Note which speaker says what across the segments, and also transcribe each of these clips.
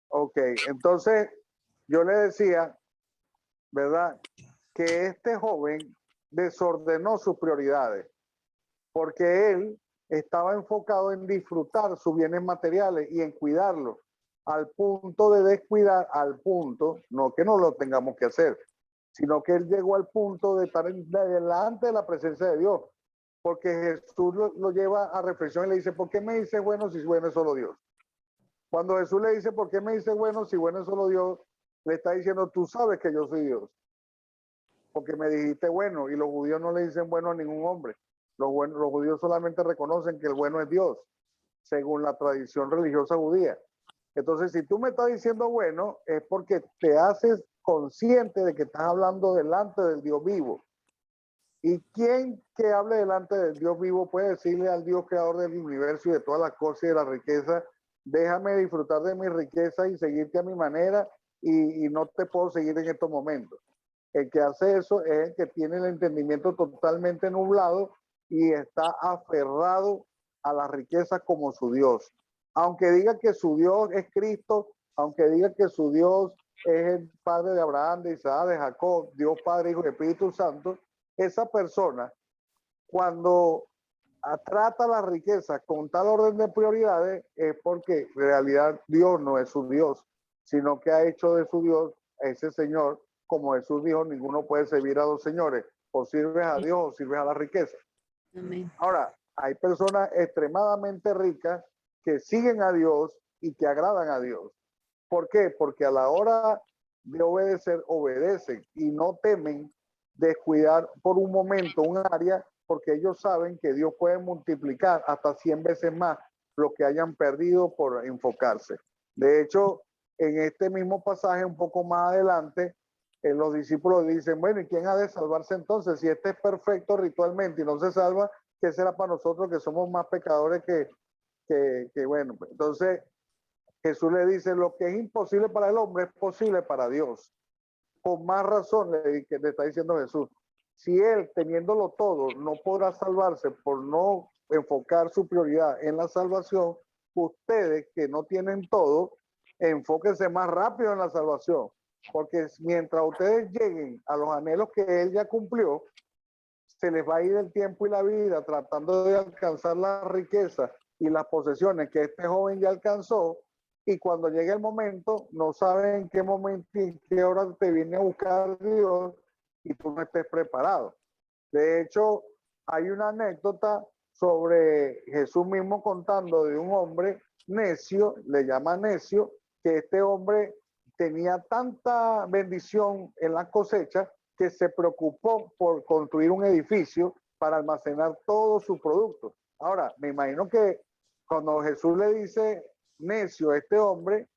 Speaker 1: Ok, entonces yo le decía, ¿verdad? Que este joven desordenó sus prioridades porque él estaba enfocado en disfrutar sus bienes materiales y en cuidarlos, al punto de descuidar, al punto, no que no lo tengamos que hacer, sino que él llegó al punto de estar delante de la presencia de Dios, porque Jesús lo lleva a reflexión y le dice, ¿por qué me dices bueno si bueno es solo Dios? Cuando Jesús le dice, ¿por qué me dices bueno si bueno es solo Dios? Le está diciendo, tú sabes que yo soy Dios, porque me dijiste bueno, y los judíos no le dicen bueno a ningún hombre. Los judíos solamente reconocen que el bueno es Dios, según la tradición religiosa judía. Entonces, si tú me estás diciendo bueno, es porque te haces consciente de que estás hablando delante del Dios vivo. ¿Y quién que hable delante del Dios vivo puede decirle al Dios creador del universo y de todas las cosas y de la riqueza, déjame disfrutar de mi riqueza y seguirte a mi manera y no te puedo seguir en estos momentos? El que hace eso es el que tiene el entendimiento totalmente nublado y está aferrado a la riqueza como su Dios. Aunque diga que su Dios es Cristo, aunque diga que su Dios es el Padre de Abraham, de Isaac, de Jacob, Dios Padre, Hijo y Espíritu Santo, esa persona, cuando trata la riqueza con tal orden de prioridades, es porque en realidad Dios no es su Dios, sino que ha hecho de su Dios ese Señor. Como Jesús dijo, ninguno puede servir a dos señores, o sirves a Dios o sirves a la riqueza.
Speaker 2: Amén.
Speaker 1: Ahora, hay personas extremadamente ricas que siguen a Dios y que agradan a Dios. ¿Por qué? Porque a la hora de obedecer, obedecen y no temen descuidar por un momento un área, porque ellos saben que Dios puede multiplicar hasta 100 veces más lo que hayan perdido por enfocarse. De hecho, en este mismo pasaje, un poco más adelante, los discípulos dicen, bueno, ¿y quién ha de salvarse entonces? Si este es perfecto ritualmente y no se salva, ¿qué será para nosotros que somos más pecadores que bueno? Pues, entonces, Jesús le dice, lo que es imposible para el hombre es posible para Dios. Con más razón le está diciendo Jesús, si él teniéndolo todo no podrá salvarse por no enfocar su prioridad en la salvación, ustedes que no tienen todo, enfóquense más rápido en la salvación, porque mientras ustedes lleguen a los anhelos que él ya cumplió, se les va a ir el tiempo y la vida tratando de alcanzar la riqueza y las posesiones que este joven ya alcanzó, y cuando llegue el momento, no saben en qué momento y en qué hora te viene a buscar Dios y tú no estés preparado. De hecho, hay una anécdota sobre Jesús mismo contando de un hombre necio, le llama necio, que este hombre tenía tanta bendición en la cosecha que se preocupó por construir un edificio para almacenar todos sus productos. Ahora, me imagino que cuando Jesús le dice necio a este hombre,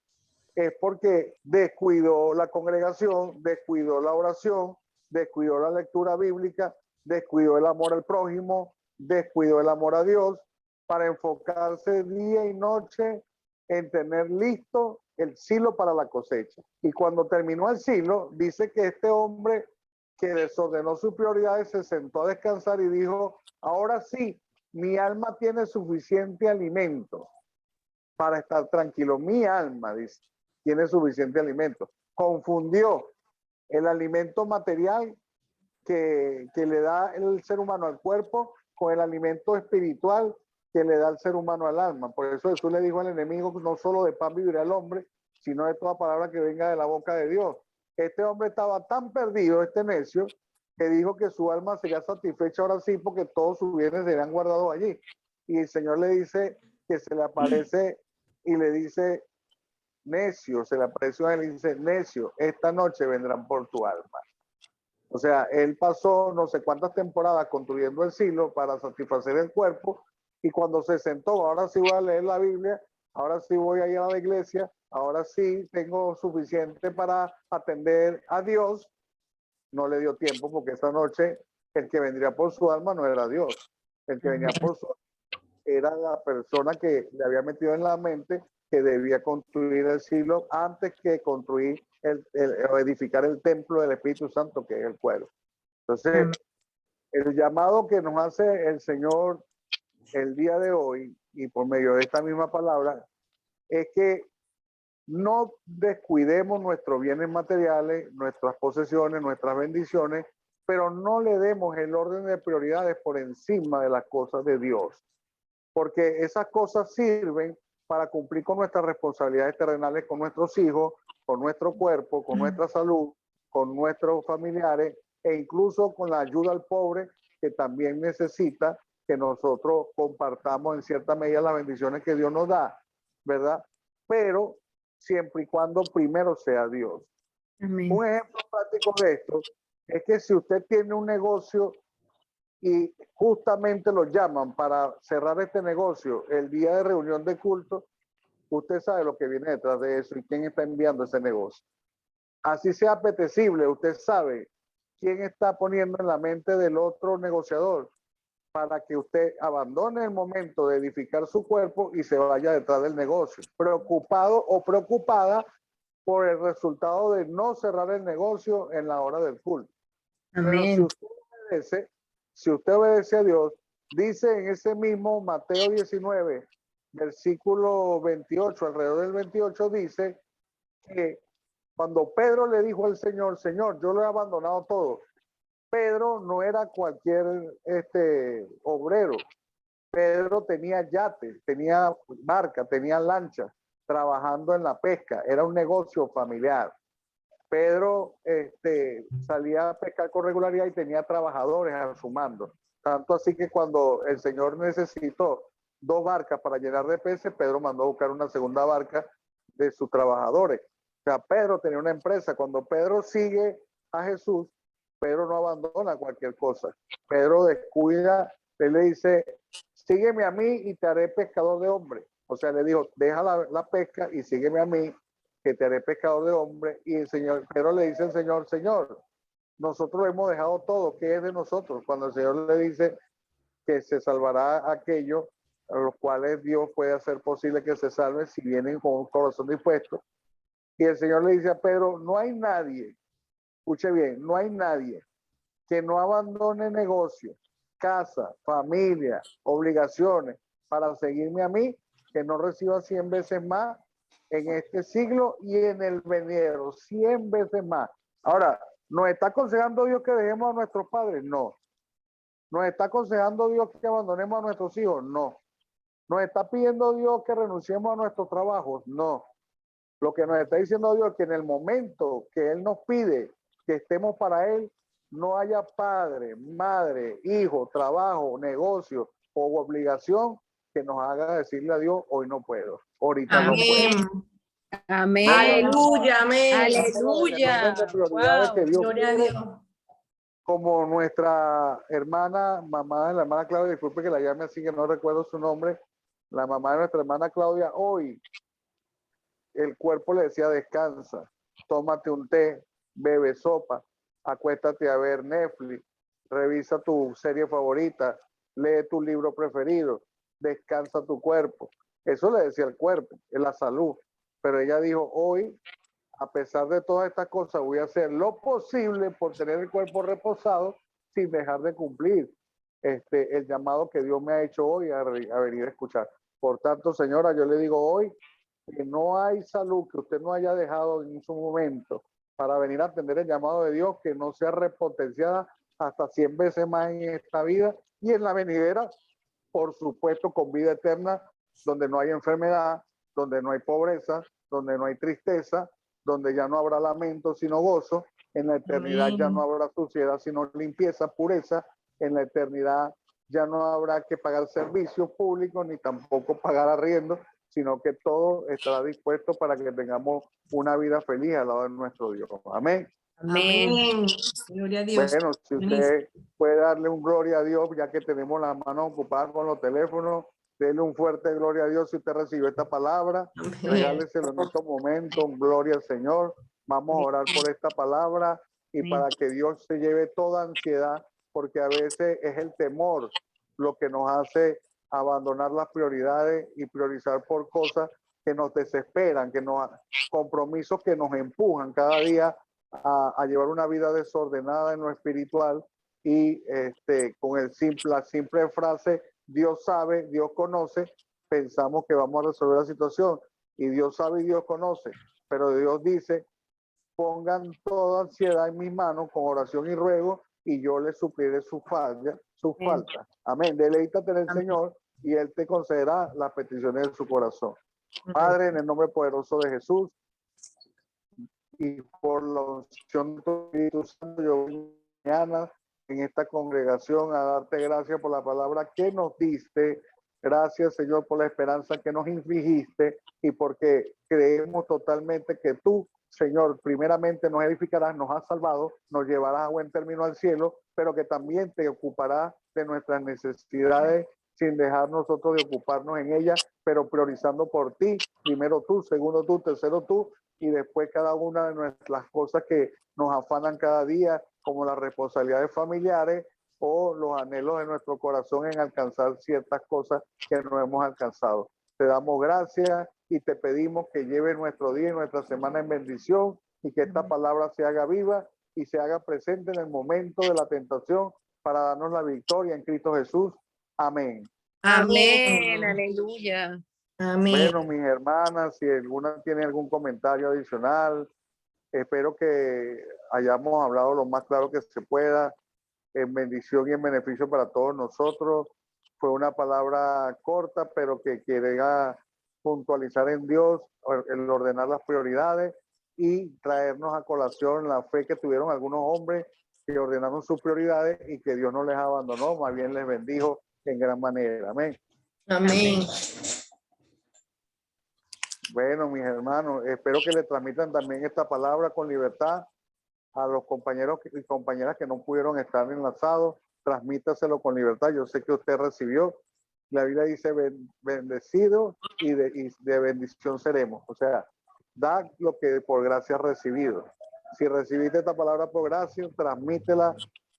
Speaker 1: es porque descuidó la congregación, descuidó la oración, descuidó la lectura bíblica, descuidó el amor al prójimo, descuidó el amor a Dios, para enfocarse día y noche en tener listo el silo para la cosecha. Y cuando terminó el silo, dice que este hombre que desordenó sus prioridades se sentó a descansar y dijo, ahora sí, mi alma tiene suficiente alimento para estar tranquilo. Mi alma, dice, tiene suficiente alimento. Confundió el alimento material que le da el ser humano al cuerpo con el alimento espiritual que le da el ser humano al alma. Por eso Jesús le dijo al enemigo, no solo de pan vivirá el hombre, sino de toda palabra que venga de la boca de Dios. Este hombre estaba tan perdido, este necio, que dijo que su alma sería satisfecha ahora sí porque todos sus bienes serían guardados allí. Y el Señor le dice que se le aparece y le dice, necio, se le apareció a él y dice, necio, esta noche vendrán por tu alma. O sea, él pasó no sé cuántas temporadas construyendo el silo para satisfacer el cuerpo, y cuando se sentó, ahora sí voy a leer la Biblia, ahora sí voy a ir a la iglesia, ahora sí tengo suficiente para atender a Dios, no le dio tiempo porque esa noche el que vendría por su alma no era Dios, el que venía por su alma era la persona que le había metido en la mente que debía construir el silo antes que construir o edificar el templo del Espíritu Santo, que es el cuerpo. Entonces, el llamado que nos hace el Señor el día de hoy y por medio de esta misma palabra, es que no descuidemos nuestros bienes materiales, nuestras posesiones, nuestras bendiciones, pero no le demos el orden de prioridades por encima de las cosas de Dios, porque esas cosas sirven para cumplir con nuestras responsabilidades terrenales con nuestros hijos, con nuestro cuerpo, con nuestra salud, con nuestros familiares e incluso con la ayuda al pobre que también necesita que nosotros compartamos en cierta medida las bendiciones que Dios nos da, ¿verdad? Pero siempre y cuando primero sea Dios.
Speaker 2: Amén.
Speaker 1: Un ejemplo práctico de esto es que si usted tiene un negocio y justamente lo llaman para cerrar este negocio el día de reunión de culto, usted sabe lo que viene detrás de eso y quién está enviando ese negocio. Así sea apetecible, usted sabe quién está poniendo en la mente del otro negociador para que usted abandone el momento de edificar su cuerpo y se vaya detrás del negocio, preocupado o preocupada por el resultado de no cerrar el negocio en la hora del culto. Pero si usted obedece a Dios, dice en ese mismo Mateo 19, versículo 28, alrededor del 28, dice que cuando Pedro le dijo al Señor, Señor, yo lo he abandonado todo. Pedro no era cualquier obrero. Pedro tenía yate, tenía barca, tenía lancha, trabajando en la pesca. Era un negocio familiar. Pedro salía a pescar con regularidad y tenía trabajadores a su mando. Tanto así que cuando el Señor necesitó 2 barcas para llenar de peces, Pedro mandó a buscar una segunda barca de sus trabajadores. O sea, Pedro tenía una empresa. Cuando Pedro sigue a Jesús, Pedro no abandona cualquier cosa. Pedro descuida, él le dice, sígueme a mí y te haré pescador de hombres. O sea, le dijo, deja la pesca y sígueme a mí, que te haré pescador de hombres. Y el Señor, Pedro le dice al Señor, Señor, nosotros hemos dejado todo, ¿qué es de nosotros? Cuando el Señor le dice que se salvará aquellos a los cuales Dios puede hacer posible que se salven si vienen con un corazón dispuesto. Y el Señor le dice a Pedro, no hay nadie, escuche bien, no hay nadie que no abandone negocios, casa, familia, obligaciones para seguirme a mí, que no reciba 100 veces más en este siglo y en el venidero, 100 veces más. Ahora, ¿nos está aconsejando Dios que dejemos a nuestros padres? No. ¿Nos está aconsejando Dios que abandonemos a nuestros hijos? No. ¿Nos está pidiendo Dios que renunciemos a nuestros trabajos? No. Lo que nos está diciendo Dios es que en el momento que Él nos pide que estemos para Él, no haya padre, madre, hijo, trabajo, negocio o obligación que nos haga decirle a Dios, hoy no puedo, ahorita no puedo.
Speaker 2: Amén.
Speaker 3: Aleluya, amén.
Speaker 2: Aleluya.
Speaker 1: De prioridades que
Speaker 2: Wow.
Speaker 1: Dios
Speaker 3: Gloria a
Speaker 1: quiere,
Speaker 3: Dios.
Speaker 1: como nuestra hermana, mamá de la hermana Claudia, disculpe que la llame así, que no recuerdo su nombre, la mamá de nuestra hermana Claudia, hoy el cuerpo le decía, descansa, tómate un té, bebe sopa, acuéstate a ver Netflix, revisa tu serie favorita, lee tu libro preferido, descansa tu cuerpo. Eso le decía el cuerpo, es la salud. Pero ella dijo, hoy, a pesar de todas estas cosas, voy a hacer lo posible por tener el cuerpo reposado sin dejar de cumplir el llamado que Dios me ha hecho hoy a venir a escuchar. Por tanto, señora, yo le digo hoy que no hay salud que usted no haya dejado en su momento para venir a atender el llamado de Dios, que no sea repotenciada hasta 100 veces más en esta vida y en la venidera, por supuesto, con vida eterna, donde no hay enfermedad, donde no hay pobreza, donde no hay tristeza, donde ya no habrá lamento sino gozo, en la eternidad ya no habrá suciedad sino limpieza, pureza, en la eternidad ya no habrá que pagar servicios públicos ni tampoco pagar arriendo, sino que todo estará dispuesto para que tengamos una vida feliz al lado de nuestro Dios. Amén.
Speaker 2: Amén.
Speaker 3: Amén. Gloria a Dios.
Speaker 1: Bueno, si usted puede darle un gloria a Dios, ya que tenemos las manos ocupadas con los teléfonos, denle un fuerte gloria a Dios si usted recibió esta palabra.
Speaker 3: Amén.
Speaker 1: Regáleselo en estos momentos, gloria al Señor. Vamos a orar por esta palabra y para que Dios se lleve toda ansiedad, porque a veces es el temor lo que nos hace abandonar las prioridades y priorizar por cosas que nos desesperan, compromisos que nos empujan cada día a llevar una vida desordenada en lo espiritual y con la simple frase Dios sabe, Dios conoce, pensamos que vamos a resolver la situación y Dios sabe y Dios conoce, pero Dios dice, pongan toda ansiedad en mis manos con oración y ruego y yo les supliré su falta. Amén. Deleítate en el
Speaker 2: Amén.
Speaker 1: Señor y Él te concederá las peticiones de su corazón. Padre, en el nombre poderoso de Jesús y por la unción de tu Espíritu Santo, yo vengo mañana en esta congregación a darte gracias por la palabra que nos diste. Gracias, Señor, por la esperanza que nos infligiste y porque creemos totalmente que tú, Señor, primeramente nos edificarás, nos has salvado, nos llevarás a buen término al cielo, pero que también te ocuparás de nuestras necesidades sin dejar nosotros de ocuparnos en ellas, pero priorizando por ti, primero tú, segundo tú, tercero tú, y después cada una de nuestras cosas que nos afanan cada día, como las responsabilidades familiares o los anhelos de nuestro corazón en alcanzar ciertas cosas que no hemos alcanzado. Te damos gracias y te pedimos que lleve nuestro día y nuestra semana en bendición y que esta palabra se haga viva y se haga presente en el momento de la tentación para darnos la victoria en Cristo Jesús. Amén.
Speaker 2: Amén. Aleluya.
Speaker 3: Amén.
Speaker 1: Bueno, mis hermanas, si alguna tiene algún comentario adicional, espero que hayamos hablado lo más claro que se pueda, en bendición y en beneficio para todos nosotros. Fue una palabra corta, pero que quiere puntualizar en Dios, el ordenar las prioridades y traernos a colación la fe que tuvieron algunos hombres que ordenaron sus prioridades y que Dios no les abandonó, más bien les bendijo en gran manera. Amén.
Speaker 3: Amén.
Speaker 1: Bueno, mis hermanos, espero que le transmitan también esta palabra con libertad a los compañeros y compañeras que no pudieron estar enlazados. Transmítaselo con libertad. Yo sé que usted recibió. La Biblia dice bendecido y de bendición seremos. O sea, da lo que por gracia has recibido. Si recibiste esta palabra por gracia, transmítela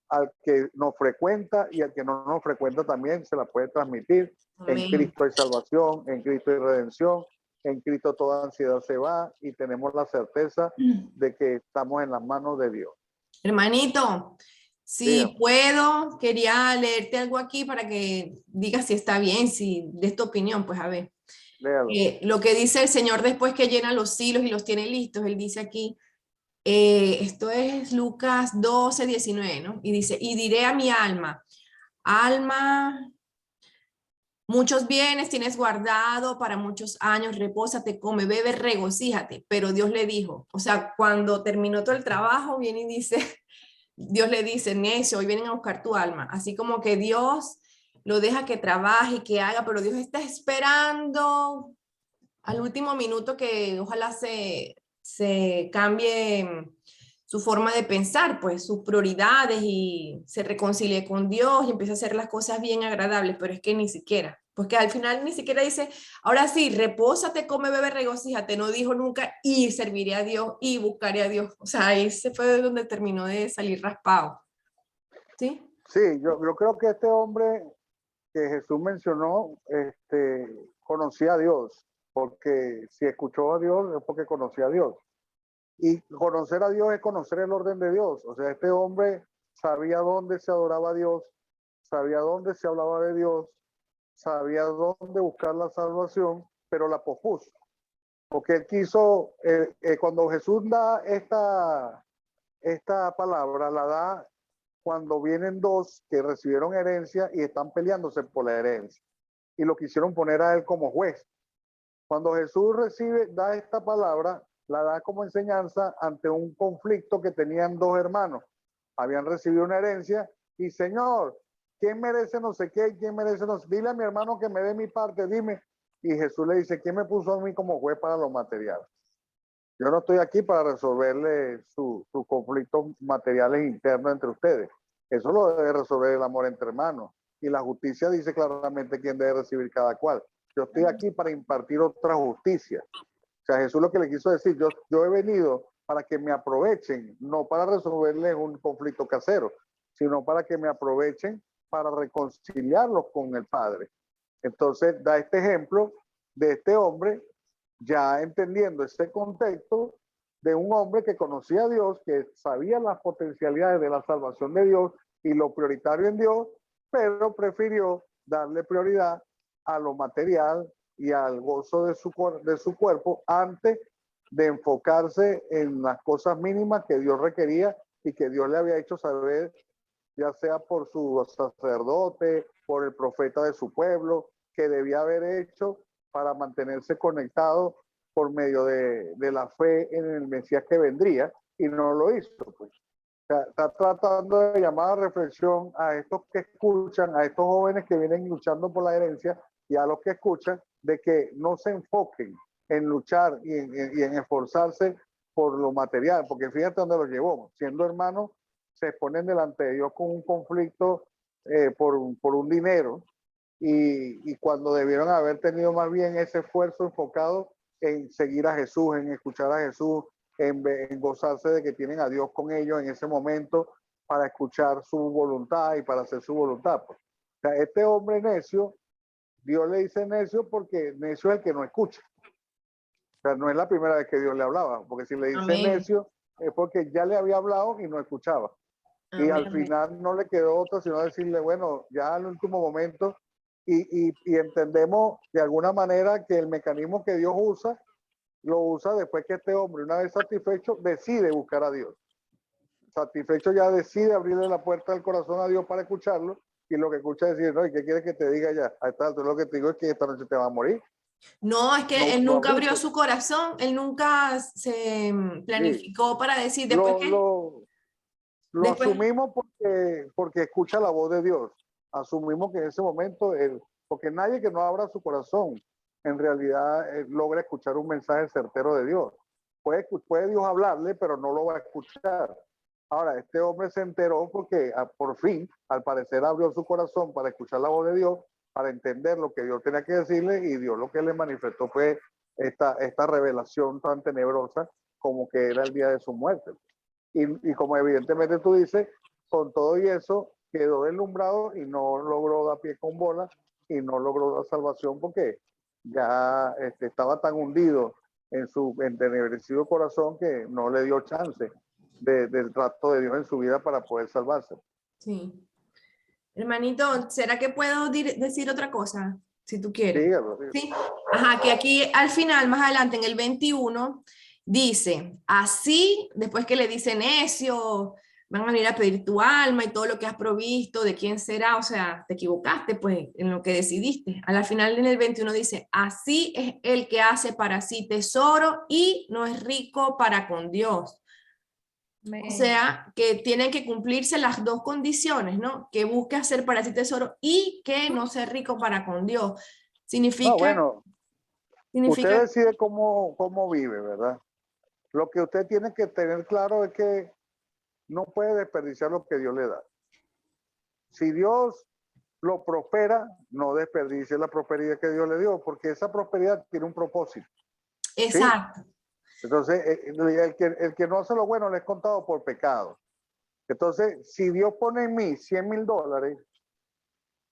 Speaker 1: al que nos frecuenta y al que no nos frecuenta también se la puede transmitir.
Speaker 3: Amén.
Speaker 1: En Cristo hay salvación, en Cristo hay redención, en Cristo toda ansiedad se va y tenemos la certeza de que estamos en las manos de Dios.
Speaker 3: Hermanito, si
Speaker 1: Dígame.
Speaker 3: puedo, quería leerte algo aquí para que digas si está bien, si de tu opinión, pues a ver.
Speaker 1: Léalo.
Speaker 3: Lo que dice el Señor después que llena los hilos y los tiene listos, Él dice aquí, esto es Lucas 12:19, ¿no? Y dice, y diré a mi alma, alma, muchos bienes tienes guardado para muchos años, repósate, come, bebe, regocíjate. Pero Dios le dijo, o sea, cuando terminó todo el trabajo, viene y dice, Dios le dice, necio, hoy vienen a buscar tu alma. Así como que Dios lo deja que trabaje y que haga, pero Dios está esperando al último minuto que ojalá se cambie su forma de pensar, pues sus prioridades y se reconcilie con Dios y empiece a hacer las cosas bien agradables, pero es que ni siquiera, porque al final ni siquiera dice, ahora sí, repósate, come, bebe, regocíjate, no dijo nunca y serviré a Dios y buscaré a Dios, o sea, ahí se fue de donde terminó de salir raspado, ¿sí?
Speaker 1: Sí, yo creo que este hombre que Jesús mencionó, conocía a Dios, porque si escuchó a Dios es porque conocía a Dios. Y conocer a Dios es conocer el orden de Dios. O sea, este hombre sabía dónde se adoraba a Dios, sabía dónde se hablaba de Dios, sabía dónde buscar la salvación, pero la pospuso. Porque él quiso, cuando Jesús da esta palabra, la da cuando vienen dos que recibieron herencia y están peleándose por la herencia. Y lo quisieron poner a él como juez. Cuando Jesús da esta palabra, la da como enseñanza ante un conflicto que tenían dos hermanos. Habían recibido una herencia y, Señor, ¿quién merece no sé qué? ¿Quién merece no sé qué? Dile a mi hermano que me dé mi parte, dime. Y Jesús le dice, ¿quién me puso a mí como juez para los materiales? Yo no estoy aquí para resolverle sus conflictos materiales internos entre ustedes. Eso lo debe resolver el amor entre hermanos. Y la justicia dice claramente quién debe recibir cada cual. Yo estoy aquí para impartir otra justicia. O sea, Jesús lo que le quiso decir, yo he venido para que me aprovechen, no para resolverles un conflicto casero, sino para que me aprovechen para reconciliarlos con el Padre. Entonces da este ejemplo de este hombre, ya entendiendo ese contexto de un hombre que conocía a Dios, que sabía las potencialidades de la salvación de Dios y lo prioritario en Dios, pero prefirió darle prioridad a lo material, y al gozo de su cuerpo antes de enfocarse en las cosas mínimas que Dios requería y que Dios le había hecho saber, ya sea por su sacerdote, por el profeta de su pueblo, que debía haber hecho para mantenerse conectado por medio de la fe en el Mesías que vendría, y no lo hizo. Pues. Está tratando de llamar a reflexión a estos que escuchan, a estos jóvenes que vienen luchando por la herencia y a los que escuchan, de que no se enfoquen en luchar y en esforzarse por lo material, porque fíjate dónde los llevó. Siendo hermanos, se exponen delante de Dios con un conflicto por un dinero, y cuando debieron haber tenido más bien ese esfuerzo enfocado en seguir a Jesús, en escuchar a Jesús, en gozarse de que tienen a Dios con ellos en ese momento para escuchar su voluntad y para hacer su voluntad. Pues. O sea, este hombre necio, Dios le dice necio porque necio es el que no escucha. O sea, no es la primera vez que Dios le hablaba, porque si le dice
Speaker 3: Amén.
Speaker 1: necio es porque ya le había hablado y no escuchaba.
Speaker 3: Amén,
Speaker 1: Y al
Speaker 3: amén.
Speaker 1: final no le quedó otra sino decirle, bueno, ya al último momento, y entendemos de alguna manera que el mecanismo que Dios usa, lo usa después que este hombre, una vez satisfecho, decide buscar a Dios. Satisfecho ya decide abrirle la puerta del corazón a Dios para escucharlo, y lo que escucha es decir, no, ¿y qué quieres que te diga ya? A esta altura lo que te digo es que esta noche te va a morir.
Speaker 3: No, es que
Speaker 1: No,
Speaker 3: él
Speaker 1: no
Speaker 3: nunca abrió
Speaker 1: abriste.
Speaker 3: su corazón, él nunca se
Speaker 1: Sí.
Speaker 3: planificó para decir, después que,
Speaker 1: Lo
Speaker 3: después,
Speaker 1: asumimos porque escucha la voz de Dios. Asumimos que en ese momento, porque nadie que no abra su corazón en realidad logra escuchar un mensaje certero de Dios. Puede Dios hablarle, pero no lo va a escuchar. Ahora, este hombre se enteró porque por fin, al parecer, abrió su corazón para escuchar la voz de Dios, para entender lo que Dios tenía que decirle, y Dios lo que le manifestó fue esta revelación tan tenebrosa como que era el día de su muerte. Y como evidentemente tú dices, con todo y eso quedó deslumbrado y no logró dar pie con bola y no logró la salvación porque ya estaba tan hundido en su entenebrecido corazón que no le dio chance del trato de Dios en su vida para poder salvarse.
Speaker 3: sí. Hermanito, ¿será que puedo decir otra cosa? Si tú quieres.
Speaker 1: Dígalo, dígalo.
Speaker 3: Sí. Ajá, que aquí al final, más adelante, en el 21, dice, así, después que le dice necio, van a venir a pedir tu alma y todo lo que has provisto, de quién será, o sea, te equivocaste pues en lo que decidiste. Al final en el 21 dice, así es el que hace para sí tesoro y no es rico para con Dios. O sea, que tienen que cumplirse las dos condiciones, ¿no? Que busque hacer para sí tesoro y que no sea rico para con Dios.
Speaker 1: No,
Speaker 3: Significa,
Speaker 1: bueno, usted
Speaker 3: significa,
Speaker 1: decide cómo vive, ¿verdad? Lo que usted tiene que tener claro es que no puede desperdiciar lo que Dios le da. Si Dios lo prospera, no desperdicie la prosperidad que Dios le dio, porque esa prosperidad tiene un propósito. ¿Sí?
Speaker 3: exacto.
Speaker 1: Entonces, el que no hace lo bueno le es contado por pecado. Entonces, si Dios pone en mí $100,000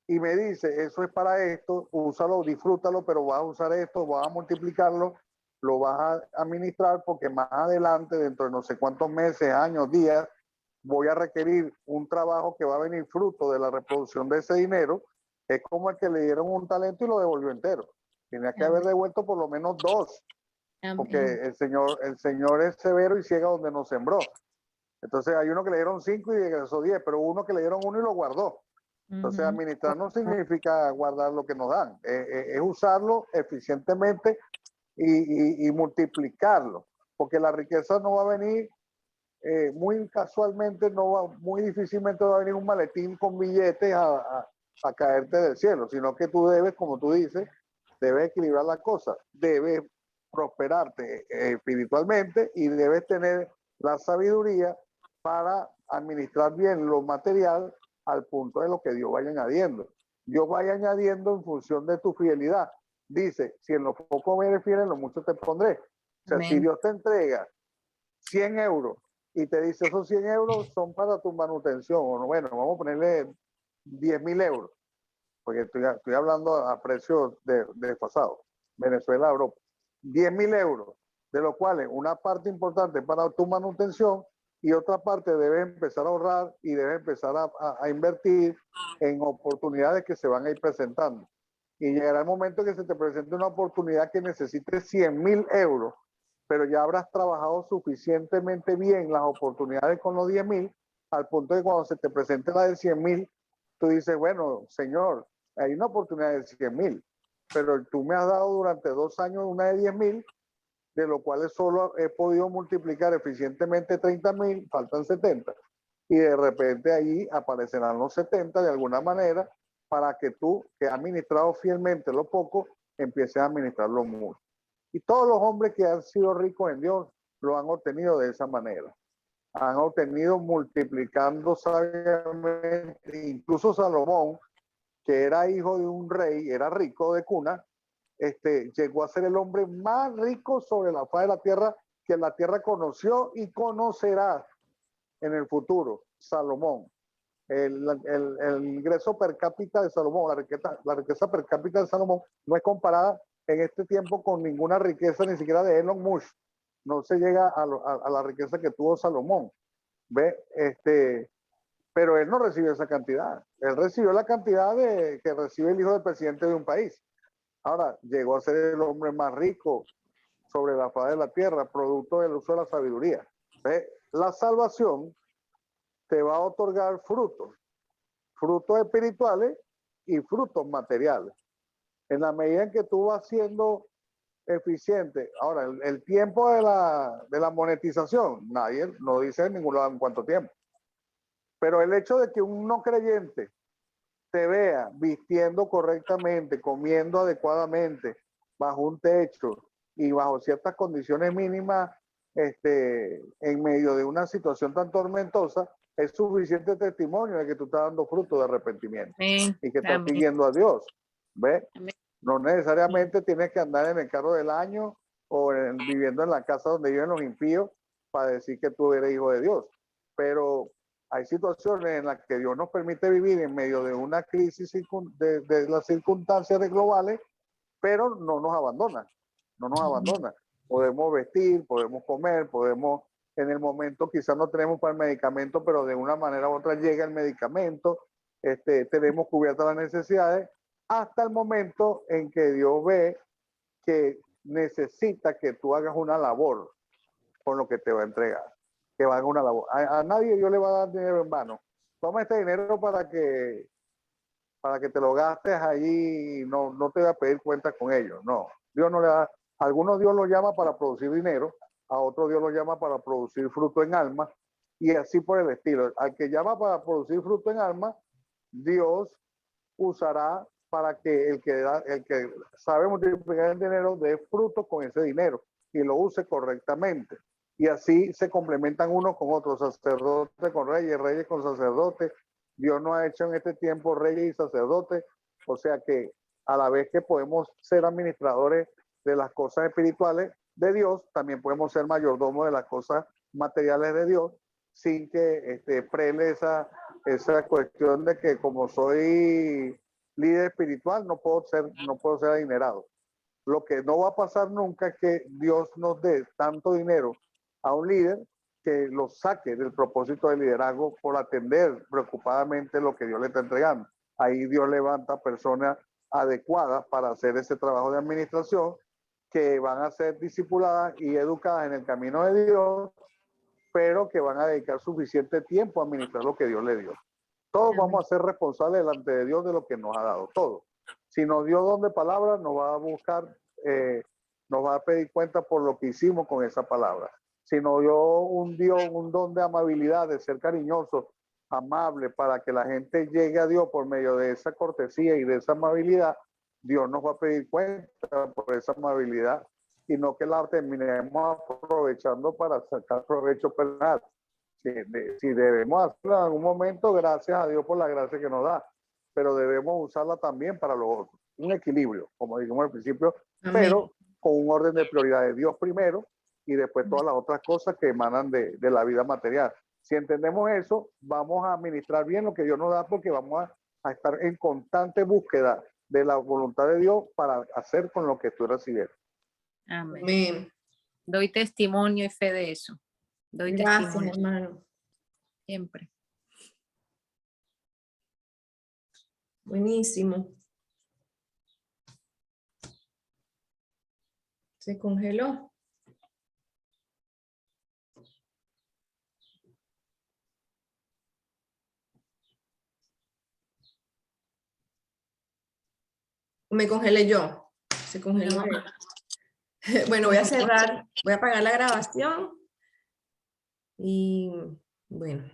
Speaker 1: y me dice, eso es para esto, úsalo, disfrútalo, pero vas a usar esto, vas a multiplicarlo, lo vas a administrar, porque más adelante, dentro de no sé cuántos meses, años, días, voy a requerir un trabajo que va a venir fruto de la reproducción de ese dinero. Es como el que le dieron un talento y lo devolvió entero. Tenía que haber devuelto por lo menos 2, porque el Señor es severo y ciega donde nos sembró. Entonces hay uno que le dieron 5 y regresó 10, pero uno que le dieron 1 y lo guardó. Entonces administrar no significa guardar lo que nos dan, es usarlo eficientemente y multiplicarlo, porque la riqueza no va a venir muy casualmente, muy difícilmente va a venir un maletín con billetes a caerte del cielo, sino que tú debes, como tú dices, debes equilibrar la cosa, debes prosperarte espiritualmente y debes tener la sabiduría para administrar bien lo material al punto de lo que Dios vaya añadiendo. Dios vaya añadiendo en función de tu fidelidad. Dice, si en lo poco me eres fiel, en lo mucho te pondré. O sea, si Dios te entrega 100 euros y te dice, esos 100 euros son para tu manutención, o bueno, vamos a ponerle 10,000 euros, porque estoy hablando a precios desfasados, Venezuela, Europa, 10,000 euros, de los cuales una parte importante para tu manutención y otra parte debes empezar a ahorrar y debes empezar a invertir en oportunidades que se van a ir presentando. Y llegará el momento que se te presente una oportunidad que necesite 100.000 euros, pero ya habrás trabajado suficientemente bien las oportunidades con los 10.000, al punto de que cuando se te presente la de 100.000, tú dices, bueno, señor, hay una oportunidad de 100.000, pero tú me has dado durante 2 años una de 10.000, de lo cual solo he podido multiplicar eficientemente 30.000, faltan 70. Y de repente ahí aparecerán los 70 de alguna manera, para que tú, que has administrado fielmente lo poco, empieces a administrar lo mucho. Y todos los hombres que han sido ricos en Dios lo han obtenido de esa manera. Han obtenido multiplicando sabiamente. Incluso Salomón, que era hijo de un rey, era rico de cuna, llegó a ser el hombre más rico sobre la faz de la tierra que la tierra conoció y conocerá en el futuro. Salomón. El ingreso per cápita de Salomón, la riqueza per cápita de Salomón no es comparada en este tiempo con ninguna riqueza, ni siquiera de Elon Musk. No se llega a la riqueza que tuvo Salomón. ¿Ve? Pero él no recibió esa cantidad. Él recibió la cantidad que recibe el hijo del presidente de un país. Ahora, llegó a ser el hombre más rico sobre la faz de la tierra, producto del uso de la sabiduría. ¿Ve? La salvación te va a otorgar frutos espirituales y frutos materiales. En la medida en que tú vas siendo eficiente. Ahora, el tiempo de la monetización, nadie no dice en ningún lado en cuánto tiempo. Pero el hecho de que un no creyente te vea vistiendo correctamente, comiendo adecuadamente, bajo un techo y bajo ciertas condiciones mínimas, en medio de una situación tan tormentosa, es suficiente testimonio de que tú estás dando fruto de arrepentimiento.
Speaker 2: Amén.
Speaker 1: Y que estás
Speaker 2: Amén.
Speaker 1: siguiendo a Dios. ¿Ves?
Speaker 2: Amén.
Speaker 1: No necesariamente tienes que andar en el carro del año o viviendo en la casa donde viven los impíos para decir que tú eres hijo de Dios. Pero hay situaciones en las que Dios nos permite vivir en medio de una crisis de las circunstancias globales, pero no nos abandona. No nos abandona. Podemos vestir, podemos comer, podemos, en el momento quizás no tenemos para el medicamento, pero de una manera u otra llega el medicamento, tenemos cubiertas las necesidades, hasta el momento en que Dios ve que necesita que tú hagas una labor con lo que te va a entregar, que hagas una labor. A nadie Dios le va a dar dinero en vano. Toma este dinero para que te lo gastes allí y no te va a pedir cuentas con ellos. No, Dios no le da. A algunos Dios los llama para producir dinero, a otros Dios los llama para producir fruto en alma, y así por el estilo. Al que llama para producir fruto en alma, Dios usará para que el que sabe multiplicar el dinero dé fruto con ese dinero y lo use correctamente. Y así se complementan unos con otros, sacerdotes con reyes, reyes con sacerdotes. Dios nos ha hecho en este tiempo reyes y sacerdotes, o sea que a la vez que podemos ser administradores de las cosas espirituales de Dios, también podemos ser mayordomos de las cosas materiales de Dios, sin que prele esa cuestión de que como soy líder espiritual no puedo ser adinerado. Lo que no va a pasar nunca es que Dios nos dé tanto dinero a un líder que lo saque del propósito de liderazgo por atender preocupadamente lo que Dios le está entregando. Ahí Dios levanta personas adecuadas para hacer ese trabajo de administración, que van a ser discipuladas y educadas en el camino de Dios, pero que van a dedicar suficiente tiempo a administrar lo que Dios le dio. Todos
Speaker 2: Amén.
Speaker 1: vamos a ser responsables delante de Dios de lo que nos ha dado, todo. Si nos dio don de palabra, nos va a buscar, nos va a pedir cuenta por lo que hicimos con esa palabra. Si nos dio un don de amabilidad, de ser cariñoso, amable, para que la gente llegue a Dios por medio de esa cortesía y de esa amabilidad, Dios nos va a pedir cuenta por esa amabilidad, y no que la terminemos aprovechando para sacar provecho personal. Si debemos hacerlo en algún momento, gracias a Dios por la gracia que nos da, pero debemos usarla también para lo otro. Un equilibrio, como dijimos al principio,
Speaker 3: Amén.
Speaker 1: pero con un orden de prioridades. Dios primero y después todas las otras cosas que emanan de la vida material. Si entendemos eso, vamos a administrar bien lo que Dios nos da, porque vamos a estar en constante búsqueda de la voluntad de Dios para hacer con lo que tú recibieron.
Speaker 2: Amén.
Speaker 3: Amén.
Speaker 2: Doy testimonio y fe de eso. Doy
Speaker 3: Gracias,
Speaker 2: testimonio
Speaker 3: hermano.
Speaker 2: siempre.
Speaker 3: Buenísimo. Se congeló. Me congelé yo. Se congeló.
Speaker 2: No.
Speaker 3: Bueno, voy a cerrar, voy a apagar la grabación y bueno.